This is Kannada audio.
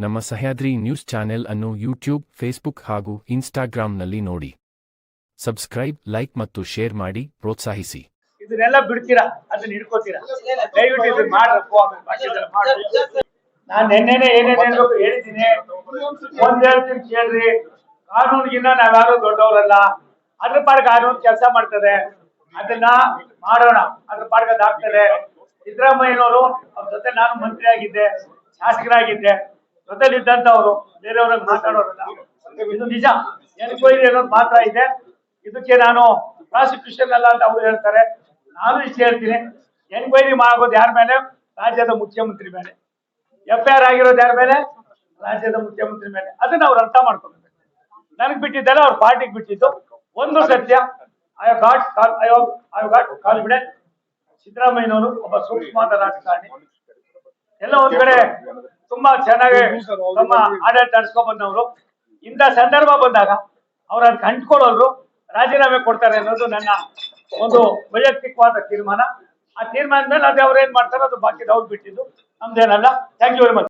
ನಮ್ಮ ಸಹ್ಯಾದ್ರಿ ನ್ಯೂಸ್ ಚಾನೆಲ್ ಅನ್ನು ಯೂಟ್ಯೂಬ್, ಫೇಸ್ಬುಕ್ ಹಾಗೂ ಇನ್ಸ್ಟಾಗ್ರಾಂನಲ್ಲಿ ನೋಡಿ. ಸಬ್ಸ್ಕ್ರೈಬ್, ಲೈಕ್ ಮತ್ತು ಶೇರ್ ಮಾಡಿ ಪ್ರೋತ್ಸಾಹಿಸಿ. ಇದನ್ನೆಲ್ಲ ಬಿಡ್ತೀರಾ, ಅದನ್ನ ಹಿಡ್ಕೋತೀರಾ? ದಯವಿಟ್ಟು ಇದನ್ನ ಮಾಡ್ರಪ್ಪ. ನಾನು ನಿನ್ನೆನೆ ಏನೇನೇನು ಹೇಳಿದ್ದೀನಿ, ಒಂದ್ ಹೇಳ್ತೀನಿ ಕೇಳ್ರಿ. ಕಾನೂನಿಗಿನ್ನ ನಾವ್ಯಾರು ದೊಡ್ಡವರಲ್ಲ. ಅದ್ರ ಪಾಡ್ಗೆ ಕಾನೂನು ಕೆಲಸ ಮಾಡ್ತದೆ, ಅದನ್ನ ಮಾಡೋಣ. ಅದ್ರ ಪಾಡ್ಗೆ ಅದಾಗ್ತದೆ. ಸಿದ್ದರಾಮಯ್ಯನವರು ಅವ್ರ ಜೊತೆ ನಾನು ಮಂತ್ರಿ ಆಗಿದ್ದೆ, ಶಾಸಕರಾಗಿದ್ದೆ, ಜೊತೆಲಿದ್ದಂತವ್ರು, ಬೇರೆಯವ್ರಿಗೆ ಮಾತಾಡೋರಲ್ಲ. ಇದು ನಿಜ. ಎನ್ಕ್ವೈರಿ ಅನ್ನೋದು ಮಾತ್ರ ಇದೆ. ಇದಕ್ಕೆ ನಾನು ಪ್ರಾಸಿಕ್ಯೂಷನ್ ಅಲ್ಲ ಅಂತ ಅವ್ರು ಹೇಳ್ತಾರೆ. ನಾನು ಇಷ್ಟು ಹೇಳ್ತೀನಿ, ಎನ್ಕ್ವೈರಿ ಮಾಡೋದು ಯಾರ ಮೇಲೆ? ರಾಜ್ಯದ ಮುಖ್ಯಮಂತ್ರಿ ಮೇಲೆ. FIR ಆಗಿರೋದು ಯಾರ ಮೇಲೆ? ರಾಜ್ಯದ ಮುಖ್ಯಮಂತ್ರಿ ಮೇಲೆ. ಅದನ್ನ ಅವ್ರು ಅರ್ಥ ಮಾಡ್ಕೊಬೇಕು. ನನಗ್ ಬಿಟ್ಟಿದ್ದಲ್ಲ, ಅವ್ರ ಪಾರ್ಟಿಗೆ ಬಿಟ್ಟಿದ್ದು. ಒಂದು ಸತ್ಯ, ಐ ಹ್ಯಾವ್ ಗಾಟ್ ಕಾನ್ಫಿಡೆನ್ಸ್. ಸಿದ್ದರಾಮಯ್ಯನವರು ಒಬ್ಬ ಸೂಕ್ಷ್ಮವಾದ ರಾಜಕಾರಣಿ. ಎಲ್ಲ ಒಂದ್ ಕಡೆ ತುಂಬಾ ಚೆನ್ನಾಗಿ ತಮ್ಮ ಆಡಳಿತ ನಡೆಸ್ಕೊಂಡ್ ಬಂದವರು. ಇಂಥ ಸಂದರ್ಭ ಬಂದಾಗ ಅವ್ರು ಅದಕ್ಕೆ ಅಂಟ್ಕೊಳ್ಳೋರು ರಾಜೀನಾಮೆ ಕೊಡ್ತಾರೆ ಅನ್ನೋದು ನನ್ನ ಒಂದು ವೈಯಕ್ತಿಕವಾದ ತೀರ್ಮಾನ. ಆ ತೀರ್ಮಾನದ ಮೇಲೆ ಅದೇ ಅವ್ರು ಏನ್ ಮಾಡ್ತಾರೋ ಅದು ಬಾಕಿ ಅವ್ರು ಬಿಟ್ಟಿದ್ದು, ನಮ್ದೇನಲ್ಲ. Thank you very much.